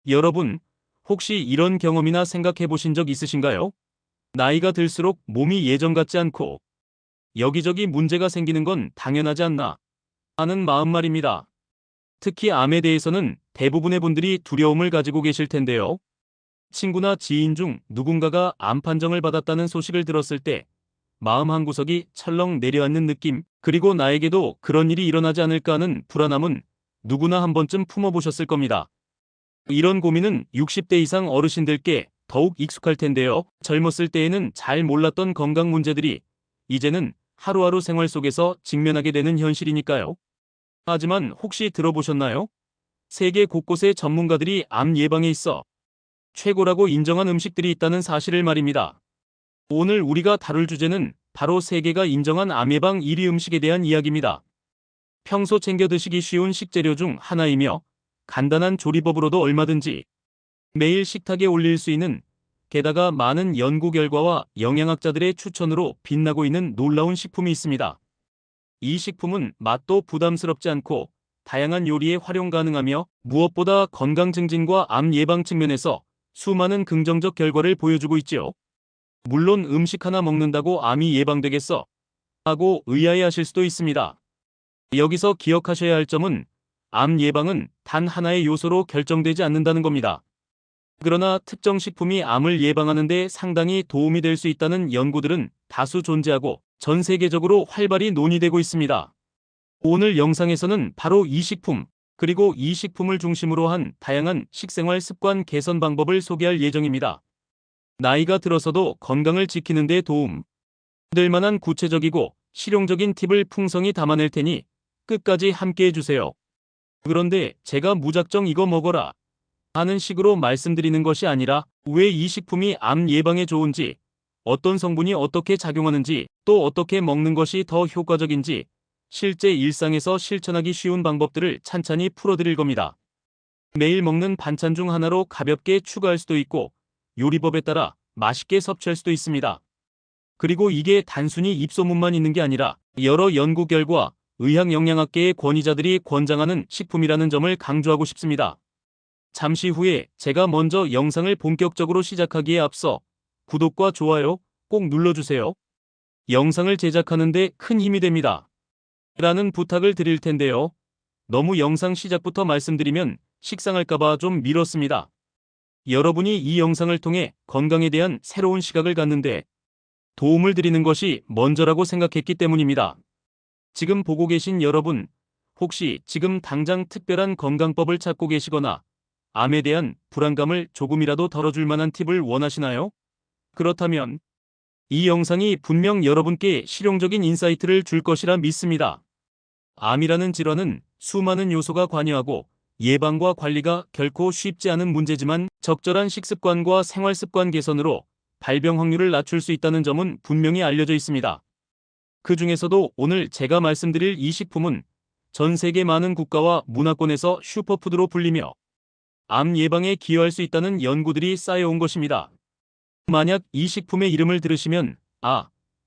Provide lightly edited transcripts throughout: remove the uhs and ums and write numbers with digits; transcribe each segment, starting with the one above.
여러분, 혹시 이런 경험이나 생각해 보신 적 있으신가요? 나이가 들수록 몸이 예전 같지 않고 여기저기 문제가 생기는 건 당연하지 않나 하는 마음 말입니다. 특히 암에 대해서는 대부분의 분들이 두려움을 가지고 계실 텐데요. 친구나 지인 중 누군가가 암 판정을 받았다는 소식을 들었을 때 마음 한구석이 철렁 내려앉는 느낌, 그리고 나에게도 그런 일이 일어나지 않을까 하는 불안함은 누구나 한 번쯤 품어보셨을 겁니다. 이런 고민은 60대 이상 어르신들께 더욱 익숙할 텐데요. 젊었을 때에는 잘 몰랐던 건강 문제들이 이제는 하루하루 생활 속에서 직면하게 되는 현실이니까요. 하지만 혹시 들어보셨나요? 세계 곳곳의 전문가들이 암 예방에 있어 최고라고 인정한 음식들이 있다는 사실을 말입니다. 오늘 우리가 다룰 주제는 바로 세계가 인정한 암 예방 1위 음식에 대한 이야기입니다. 평소 챙겨 드시기 쉬운 식재료 중 하나이며 간단한 조리법으로도 얼마든지 매일 식탁에 올릴 수 있는, 게다가 많은 연구 결과와 영양학자들의 추천으로 빛나고 있는 놀라운 식품이 있습니다. 이 식품은 맛도 부담스럽지 않고 다양한 요리에 활용 가능하며 무엇보다 건강 증진과 암 예방 측면에서 수많은 긍정적 결과를 보여주고 있지요. 물론 음식 하나 먹는다고 암이 예방되겠어? 하고 의아해하실 수도 있습니다. 여기서 기억하셔야 할 점은 암 예방은 단 하나의 요소로 결정되지 않는다는 겁니다. 그러나 특정 식품이 암을 예방하는 데 상당히 도움이 될 수 있다는 연구들은 다수 존재하고 전 세계적으로 활발히 논의되고 있습니다. 오늘 영상에서는 바로 이 식품, 그리고 이 식품을 중심으로 한 다양한 식생활 습관 개선 방법을 소개할 예정입니다. 나이가 들어서도 건강을 지키는 데 도움 될 만한 구체적이고 실용적인 팁을 풍성히 담아낼 테니 끝까지 함께 해주세요. 그런데 제가 무작정 이거 먹어라 하는 식으로 말씀드리는 것이 아니라 왜 이 식품이 암 예방에 좋은지, 어떤 성분이 어떻게 작용하는지, 또 어떻게 먹는 것이 더 효과적인지 실제 일상에서 실천하기 쉬운 방법들을 찬찬히 풀어드릴 겁니다. 매일 먹는 반찬 중 하나로 가볍게 추가할 수도 있고 요리법에 따라 맛있게 섭취할 수도 있습니다. 그리고 이게 단순히 입소문만 있는 게 아니라 여러 연구 결과, 의학영양학계의 권위자들이 권장하는 식품이라는 점을 강조하고 싶습니다. 잠시 후에 제가 먼저 영상을 본격적으로 시작하기에 앞서 구독과 좋아요 꼭 눌러주세요. 영상을 제작하는데 큰 힘이 됩니다. 라는 부탁을 드릴 텐데요. 너무 영상 시작부터 말씀드리면 식상할까봐 좀 미뤘습니다. 여러분이 이 영상을 통해 건강에 대한 새로운 시각을 갖는데 도움을 드리는 것이 먼저라고 생각했기 때문입니다. 지금 보고 계신 여러분, 혹시 지금 당장 특별한 건강법을 찾고 계시거나 암에 대한 불안감을 조금이라도 덜어줄 만한 팁을 원하시나요? 그렇다면 이 영상이 분명 여러분께 실용적인 인사이트를 줄 것이라 믿습니다. 암이라는 질환은 수많은 요소가 관여하고 예방과 관리가 결코 쉽지 않은 문제지만 적절한 식습관과 생활습관 개선으로 발병 확률을 낮출 수 있다는 점은 분명히 알려져 있습니다. 그 중에서도 오늘 제가 말씀드릴 이 식품은 전 세계 많은 국가와 문화권에서 슈퍼푸드로 불리며 암 예방에 기여할 수 있다는 연구들이 쌓여온 것입니다. 만약 이 식품의 이름을 들으시면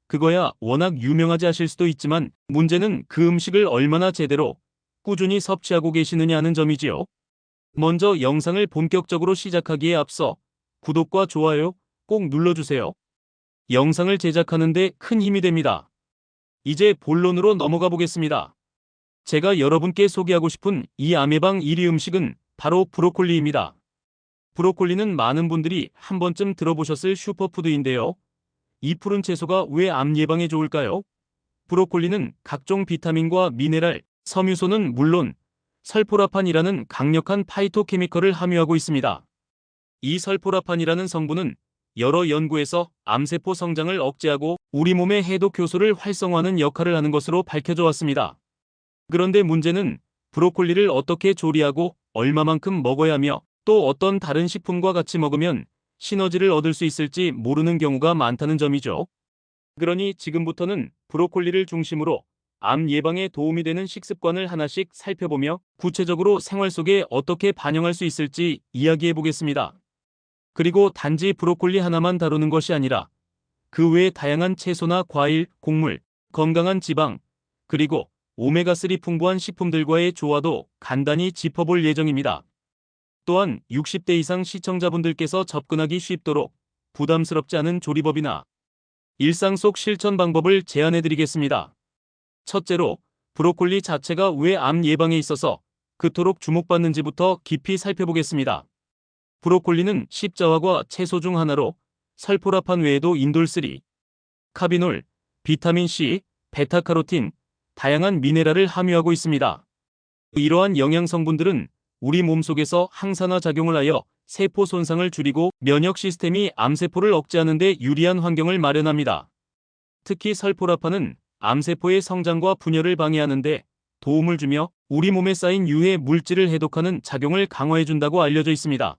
그거야 워낙 유명하지 하실 수도 있지만 문제는 그 음식을 얼마나 제대로 꾸준히 섭취하고 계시느냐 하는 점이지요. 먼저 영상을 본격적으로 시작하기에 앞서 구독과 좋아요 꼭 눌러주세요. 영상을 제작하는데 큰 힘이 됩니다. 이제 본론으로 넘어가 보겠습니다. 제가 여러분께 소개하고 싶은 이 암 예방 1위 음식은 바로 브로콜리입니다. 브로콜리는 많은 분들이 한 번쯤 들어보셨을 슈퍼푸드인데요. 이 푸른 채소가 왜 암 예방에 좋을까요? 브로콜리는 각종 비타민과 미네랄, 섬유소는 물론 설포라판이라는 강력한 파이토케미컬을 함유하고 있습니다. 이 설포라판이라는 성분은 여러 연구에서 암세포 성장을 억제하고 우리 몸의 해독 효소를 활성화하는 역할을 하는 것으로 밝혀져 왔습니다. 그런데 문제는 브로콜리를 어떻게 조리하고 얼마만큼 먹어야 하며 또 어떤 다른 식품과 같이 먹으면 시너지를 얻을 수 있을지 모르는 경우가 많다는 점이죠. 그러니 지금부터는 브로콜리를 중심으로 암 예방에 도움이 되는 식습관을 하나씩 살펴보며 구체적으로 생활 속에 어떻게 반영할 수 있을지 이야기해 보겠습니다. 그리고 단지 브로콜리 하나만 다루는 것이 아니라 그 외에 다양한 채소나 과일, 곡물, 건강한 지방, 그리고 오메가3 풍부한 식품들과의 조화도 간단히 짚어볼 예정입니다. 또한 60대 이상 시청자분들께서 접근하기 쉽도록 부담스럽지 않은 조리법이나 일상 속 실천 방법을 제안해드리겠습니다. 첫째로, 브로콜리 자체가 왜 암 예방에 있어서 그토록 주목받는지부터 깊이 살펴보겠습니다. 브로콜리는 십자화과 채소 중 하나로 설포라판 외에도 인돌3, 카비놀, 비타민C, 베타카로틴, 다양한 미네랄을 함유하고 있습니다. 이러한 영양 성분들은 우리 몸속에서 항산화 작용을 하여 세포 손상을 줄이고 면역 시스템이 암세포를 억제하는 데 유리한 환경을 마련합니다. 특히 설포라판은 암세포의 성장과 분열을 방해하는 데 도움을 주며 우리 몸에 쌓인 유해 물질을 해독하는 작용을 강화해준다고 알려져 있습니다.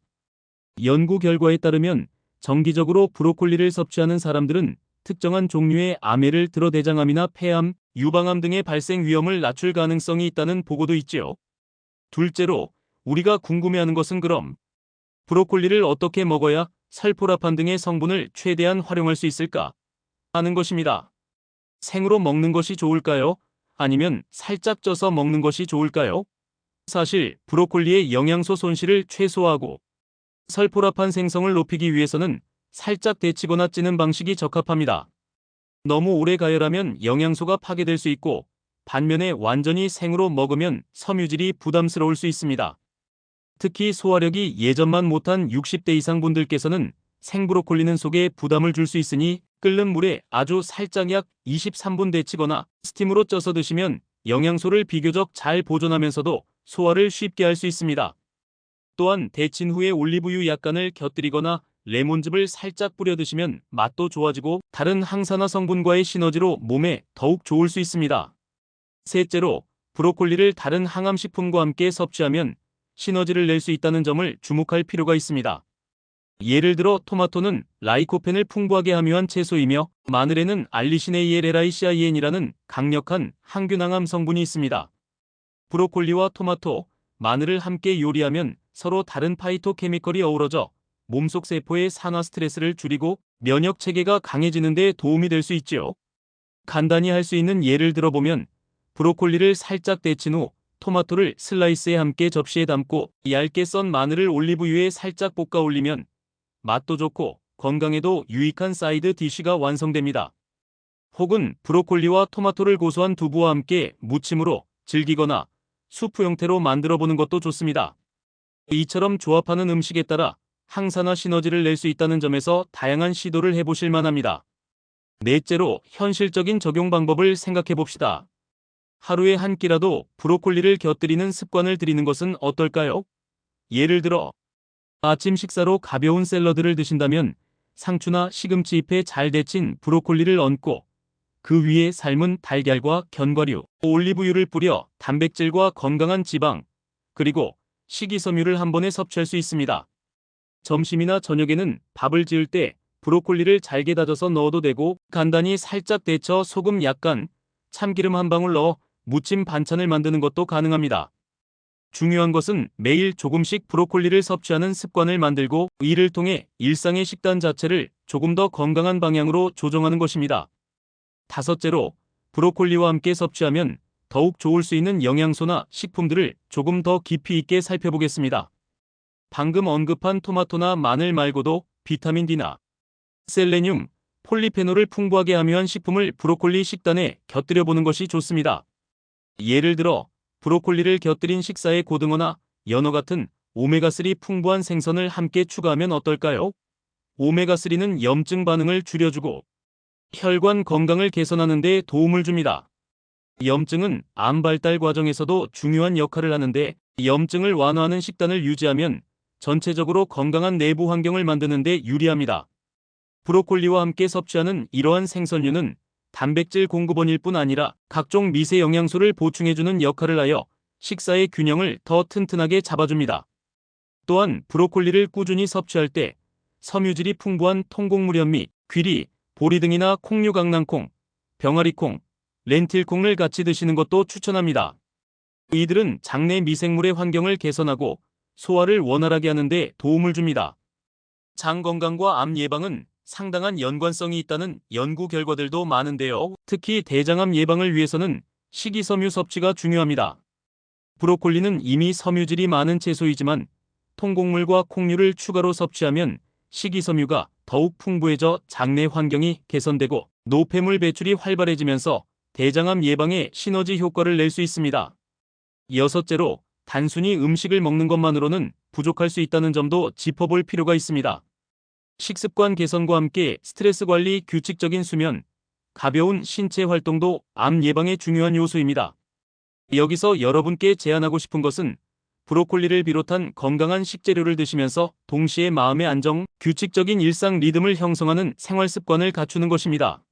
연구 결과에 따르면 정기적으로 브로콜리를 섭취하는 사람들은 특정한 종류의 암해를 들어 대장암이나 폐암, 유방암 등의 발생 위험을 낮출 가능성이 있다는 보고도 있지요. 둘째로, 우리가 궁금해하는 것은 그럼 브로콜리를 어떻게 먹어야 설포라판 등의 성분을 최대한 활용할 수 있을까 하는 것입니다. 생으로 먹는 것이 좋을까요? 아니면 살짝 쪄서 먹는 것이 좋을까요? 사실 브로콜리의 영양소 손실을 최소화하고 설포라판 생성을 높이기 위해서는 살짝 데치거나 찌는 방식이 적합합니다. 너무 오래 가열하면 영양소가 파괴될 수 있고, 반면에 완전히 생으로 먹으면 섬유질이 부담스러울 수 있습니다. 특히 소화력이 예전만 못한 60대 이상 분들께서는 생브로콜리는 속에 부담을 줄 수 있으니 끓는 물에 아주 살짝 약 23분 데치거나 스팀으로 쪄서 드시면 영양소를 비교적 잘 보존하면서도 소화를 쉽게 할 수 있습니다. 또한 데친 후에 올리브유 약간을 곁들이거나 레몬즙을 살짝 뿌려 드시면 맛도 좋아지고 다른 항산화 성분과의 시너지로 몸에 더욱 좋을 수 있습니다. 셋째로, 브로콜리를 다른 항암식품과 함께 섭취하면 시너지를 낼 수 있다는 점을 주목할 필요가 있습니다. 예를 들어 토마토는 라이코펜을 풍부하게 함유한 채소이며 마늘에는 알리시네이엘LICIN이라는 강력한 항균항암 성분이 있습니다. 브로콜리와 토마토, 마늘을 함께 요리하면 서로 다른 파이토케미컬이 어우러져 몸속 세포의 산화 스트레스를 줄이고 면역 체계가 강해지는 데 도움이 될 수 있지요. 간단히 할 수 있는 예를 들어보면 브로콜리를 살짝 데친 후 토마토를 슬라이스에 함께 접시에 담고 얇게 썬 마늘을 올리브유에 살짝 볶아 올리면 맛도 좋고 건강에도 유익한 사이드 디쉬가 완성됩니다. 혹은 브로콜리와 토마토를 고소한 두부와 함께 무침으로 즐기거나 수프 형태로 만들어 보는 것도 좋습니다. 이처럼 조합하는 음식에 따라 항산화 시너지를 낼 수 있다는 점에서 다양한 시도를 해보실 만합니다. 넷째로, 현실적인 적용 방법을 생각해 봅시다. 하루에 한 끼라도 브로콜리를 곁들이는 습관을 들이는 것은 어떨까요? 예를 들어 아침 식사로 가벼운 샐러드를 드신다면 상추나 시금치 잎에 잘 데친 브로콜리를 얹고 그 위에 삶은 달걀과 견과류, 올리브유를 뿌려 단백질과 건강한 지방, 그리고 식이섬유를 한 번에 섭취할 수 있습니다. 점심이나 저녁에는 밥을 지을 때 브로콜리를 잘게 다져서 넣어도 되고, 간단히 살짝 데쳐 소금 약간, 참기름 한 방울 넣어 무침 반찬을 만드는 것도 가능합니다. 중요한 것은 매일 조금씩 브로콜리를 섭취하는 습관을 만들고 이를 통해 일상의 식단 자체를 조금 더 건강한 방향으로 조정하는 것입니다. 다섯째로, 브로콜리와 함께 섭취하면 더욱 좋을 수 있는 영양소나 식품들을 조금 더 깊이 있게 살펴보겠습니다. 방금 언급한 토마토나 마늘 말고도 비타민 D나 셀레늄, 폴리페놀을 풍부하게 함유한 식품을 브로콜리 식단에 곁들여 보는 것이 좋습니다. 예를 들어 브로콜리를 곁들인 식사에 고등어나 연어 같은 오메가3 풍부한 생선을 함께 추가하면 어떨까요? 오메가3는 염증 반응을 줄여주고 혈관 건강을 개선하는 데 도움을 줍니다. 염증은 암 발달 과정에서도 중요한 역할을 하는데, 염증을 완화하는 식단을 유지하면 전체적으로 건강한 내부 환경을 만드는 데 유리합니다. 브로콜리와 함께 섭취하는 이러한 생선류는 단백질 공급원일 뿐 아니라 각종 미세 영양소를 보충해주는 역할을 하여 식사의 균형을 더 튼튼하게 잡아줍니다. 또한 브로콜리를 꾸준히 섭취할 때 섬유질이 풍부한 통곡물 현미, 귀리, 보리 등이나 콩류 강낭콩, 병아리콩, 렌틸콩을 같이 드시는 것도 추천합니다. 이들은 장내 미생물의 환경을 개선하고 소화를 원활하게 하는 데 도움을 줍니다. 장 건강과 암 예방은 상당한 연관성이 있다는 연구 결과들도 많은데요. 특히 대장암 예방을 위해서는 식이섬유 섭취가 중요합니다. 브로콜리는 이미 섬유질이 많은 채소이지만 통곡물과 콩류를 추가로 섭취하면 식이섬유가 더욱 풍부해져 장내 환경이 개선되고 노폐물 배출이 활발해지면서 대장암 예방에 시너지 효과를 낼 수 있습니다. 여섯째로, 단순히 음식을 먹는 것만으로는 부족할 수 있다는 점도 짚어볼 필요가 있습니다. 식습관 개선과 함께 스트레스 관리, 규칙적인 수면, 가벼운 신체 활동도 암 예방에 중요한 요소입니다. 여기서 여러분께 제안하고 싶은 것은 브로콜리를 비롯한 건강한 식재료를 드시면서 동시에 마음의 안정, 규칙적인 일상 리듬을 형성하는 생활 습관을 갖추는 것입니다.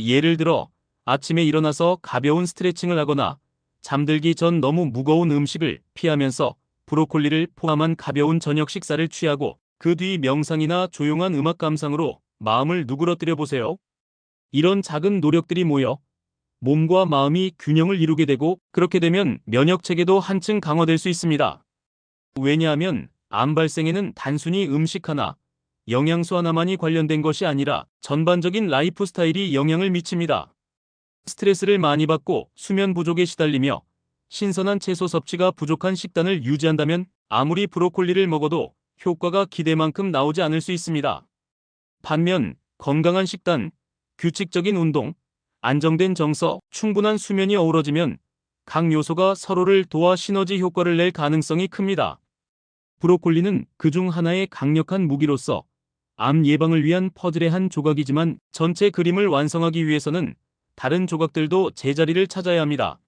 예를 들어 아침에 일어나서 가벼운 스트레칭을 하거나 잠들기 전 너무 무거운 음식을 피하면서 브로콜리를 포함한 가벼운 저녁 식사를 취하고 그 뒤 명상이나 조용한 음악 감상으로 마음을 누그러뜨려 보세요. 이런 작은 노력들이 모여 몸과 마음이 균형을 이루게 되고, 그렇게 되면 면역 체계도 한층 강화될 수 있습니다. 왜냐하면 암 발생에는 단순히 음식 하나, 영양소 하나만이 관련된 것이 아니라 전반적인 라이프 스타일이 영향을 미칩니다. 스트레스를 많이 받고 수면 부족에 시달리며 신선한 채소 섭취가 부족한 식단을 유지한다면 아무리 브로콜리를 먹어도 효과가 기대만큼 나오지 않을 수 있습니다. 반면 건강한 식단, 규칙적인 운동, 안정된 정서, 충분한 수면이 어우러지면 각 요소가 서로를 도와 시너지 효과를 낼 가능성이 큽니다. 브로콜리는 그중 하나의 강력한 무기로서 암 예방을 위한 퍼즐의 한 조각이지만, 전체 그림을 완성하기 위해서는 다른 조각들도 제자리를 찾아야 합니다.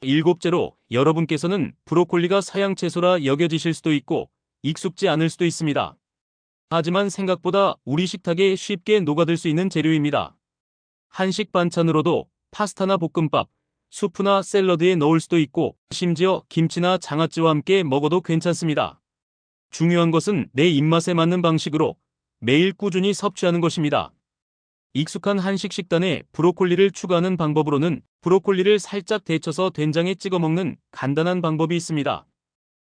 일곱째로, 여러분께서는 브로콜리가 서양 채소라 여겨지실 수도 있고 익숙지 않을 수도 있습니다. 하지만 생각보다 우리 식탁에 쉽게 녹아들 수 있는 재료입니다. 한식 반찬으로도 파스타나 볶음밥, 수프나 샐러드에 넣을 수도 있고 심지어 김치나 장아찌와 함께 먹어도 괜찮습니다. 중요한 것은 내 입맛에 맞는 방식으로 매일 꾸준히 섭취하는 것입니다. 익숙한 한식 식단에 브로콜리를 추가하는 방법으로는 브로콜리를 살짝 데쳐서 된장에 찍어 먹는 간단한 방법이 있습니다.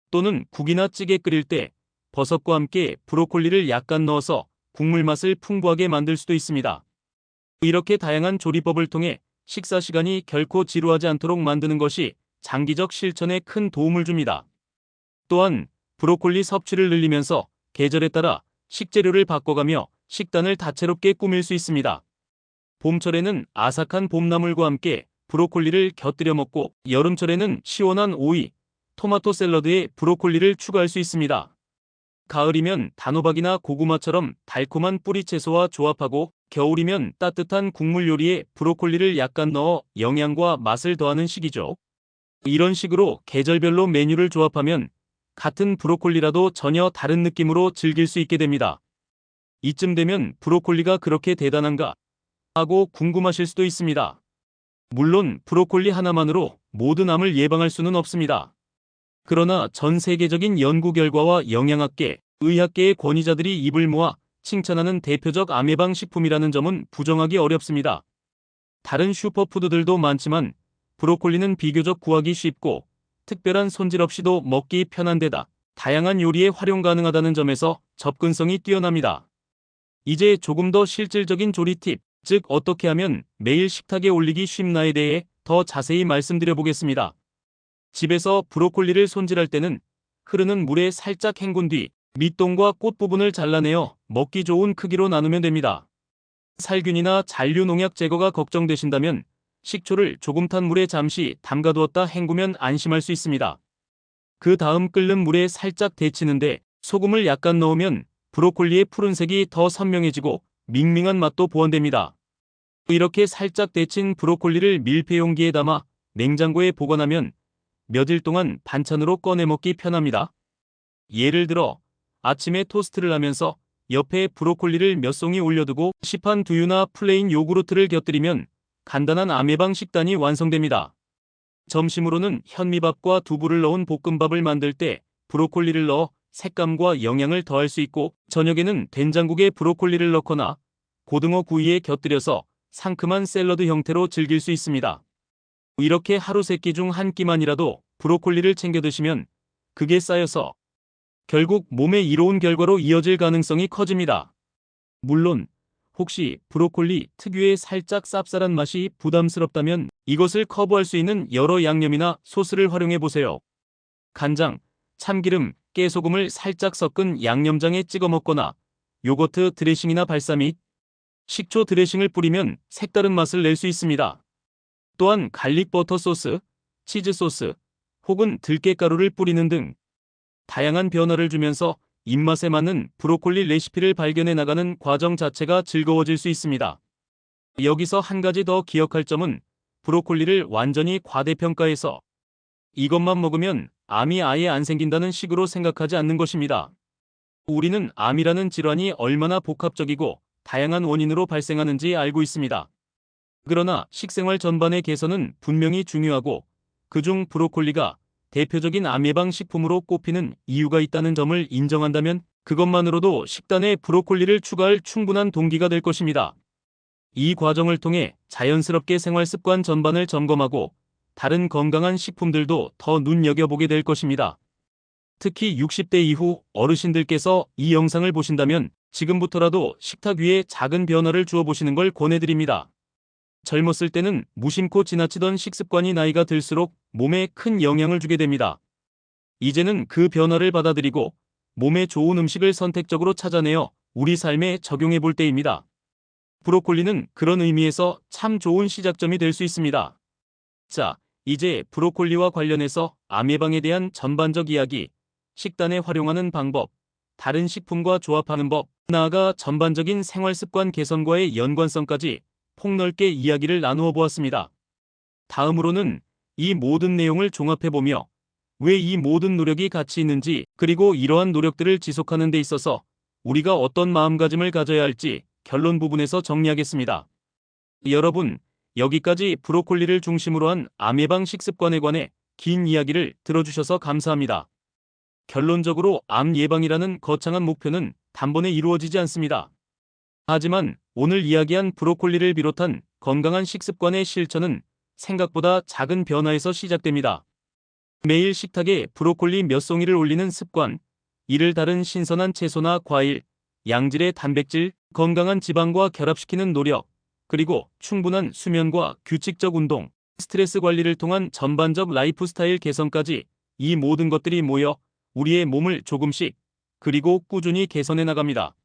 또는 국이나 찌개 끓일 때 버섯과 함께 브로콜리를 약간 넣어서 국물 맛을 풍부하게 만들 수도 있습니다. 이렇게 다양한 조리법을 통해 식사 시간이 결코 지루하지 않도록 만드는 것이 장기적 실천에 큰 도움을 줍니다. 또한 브로콜리 섭취를 늘리면서 계절에 따라 식재료를 바꿔가며 식단을 다채롭게 꾸밀 수 있습니다. 봄철에는 아삭한 봄나물과 함께 브로콜리를 곁들여 먹고, 여름철에는 시원한 오이, 토마토 샐러드에 브로콜리를 추가할 수 있습니다. 가을이면 단호박이나 고구마처럼 달콤한 뿌리채소와 조합하고, 겨울이면 따뜻한 국물 요리에 브로콜리를 약간 넣어 영양과 맛을 더하는 시기죠. 이런 식으로 계절별로 메뉴를 조합하면 같은 브로콜리라도 전혀 다른 느낌으로 즐길 수 있게 됩니다. 이쯤 되면 브로콜리가 그렇게 대단한가 하고 궁금하실 수도 있습니다. 물론 브로콜리 하나만으로 모든 암을 예방할 수는 없습니다. 그러나 전 세계적인 연구 결과와 영양학계, 의학계의 권위자들이 입을 모아 칭찬하는 대표적 암 예방 식품이라는 점은 부정하기 어렵습니다. 다른 슈퍼푸드들도 많지만 브로콜리는 비교적 구하기 쉽고 특별한 손질 없이도 먹기 편한 데다 다양한 요리에 활용 가능하다는 점에서 접근성이 뛰어납니다. 이제 조금 더 실질적인 조리 팁, 즉 어떻게 하면 매일 식탁에 올리기 쉽나에 대해 더 자세히 말씀드려 보겠습니다. 집에서 브로콜리를 손질할 때는 흐르는 물에 살짝 헹군 뒤 밑동과 꽃 부분을 잘라내어 먹기 좋은 크기로 나누면 됩니다. 살균이나 잔류 농약 제거가 걱정되신다면 식초를 조금 탄 물에 잠시 담가두었다 헹구면 안심할 수 있습니다. 그 다음 끓는 물에 살짝 데치는데 소금을 약간 넣으면 브로콜리의 푸른색이 더 선명해지고 밍밍한 맛도 보완됩니다. 이렇게 살짝 데친 브로콜리를 밀폐 용기에 담아 냉장고에 보관하면 며칠 동안 반찬으로 꺼내 먹기 편합니다. 예를 들어 아침에 토스트를 하면서 옆에 브로콜리를 몇 송이 올려두고 시판 두유나 플레인 요구르트를 곁들이면 간단한 암 예방 식단이 완성됩니다. 점심으로는 현미밥과 두부를 넣은 볶음밥을 만들 때 브로콜리를 넣어 색감과 영양을 더할 수 있고, 저녁에는 된장국에 브로콜리를 넣거나 고등어 구이에 곁들여서 상큼한 샐러드 형태로 즐길 수 있습니다. 이렇게 하루 3끼 중 한 끼만이라도 브로콜리를 챙겨 드시면 그게 쌓여서 결국 몸에 이로운 결과로 이어질 가능성이 커집니다. 물론 혹시 브로콜리 특유의 살짝 쌉쌀한 맛이 부담스럽다면 이것을 커버할 수 있는 여러 양념이나 소스를 활용해 보세요. 간장, 참기름, 깨소금을 살짝 섞은 양념장에 찍어 먹거나 요거트 드레싱이나 발사믹, 식초 드레싱을 뿌리면 색다른 맛을 낼 수 있습니다. 또한 갈릭 버터 소스, 치즈 소스, 혹은 들깨가루를 뿌리는 등 다양한 변화를 주면서 입맛에 맞는 브로콜리 레시피를 발견해 나가는 과정 자체가 즐거워질 수 있습니다. 여기서 한 가지 더 기억할 점은 브로콜리를 완전히 과대평가해서 이것만 먹으면 암이 아예 안 생긴다는 식으로 생각하지 않는 것입니다. 우리는 암이라는 질환이 얼마나 복합적이고 다양한 원인으로 발생하는지 알고 있습니다. 그러나 식생활 전반의 개선은 분명히 중요하고 그중 브로콜리가 대표적인 암 예방 식품으로 꼽히는 이유가 있다는 점을 인정한다면 그것만으로도 식단에 브로콜리를 추가할 충분한 동기가 될 것입니다. 이 과정을 통해 자연스럽게 생활 습관 전반을 점검하고 다른 건강한 식품들도 더 눈여겨보게 될 것입니다. 특히 60대 이후 어르신들께서 이 영상을 보신다면 지금부터라도 식탁 위에 작은 변화를 주어 보시는 걸 권해드립니다. 젊었을 때는 무심코 지나치던 식습관이 나이가 들수록 몸에 큰 영향을 주게 됩니다. 이제는 그 변화를 받아들이고 몸에 좋은 음식을 선택적으로 찾아내어 우리 삶에 적용해 볼 때입니다. 브로콜리는 그런 의미에서 참 좋은 시작점이 될 수 있습니다. 자, 이제 브로콜리와 관련해서 암 예방에 대한 전반적 이야기, 식단에 활용하는 방법, 다른 식품과 조합하는 법, 나아가 전반적인 생활습관 개선과의 연관성까지 폭넓게 이야기를 나누어 보았습니다. 다음으로는 이 모든 내용을 종합해보며 왜 이 모든 노력이 가치 있는지, 그리고 이러한 노력들을 지속하는 데 있어서 우리가 어떤 마음가짐을 가져야 할지 결론 부분에서 정리하겠습니다. 여러분, 여기까지 브로콜리를 중심으로 한 암 예방 식습관에 관해 긴 이야기를 들어주셔서 감사합니다. 결론적으로 암 예방이라는 거창한 목표는 단번에 이루어지지 않습니다. 하지만 오늘 이야기한 브로콜리를 비롯한 건강한 식습관의 실천은 생각보다 작은 변화에서 시작됩니다. 매일 식탁에 브로콜리 몇 송이를 올리는 습관, 이를 다른 신선한 채소나 과일, 양질의 단백질, 건강한 지방과 결합시키는 노력, 그리고 충분한 수면과 규칙적 운동, 스트레스 관리를 통한 전반적 라이프 스타일 개선까지 이 모든 것들이 모여 우리의 몸을 조금씩 그리고 꾸준히 개선해 나갑니다.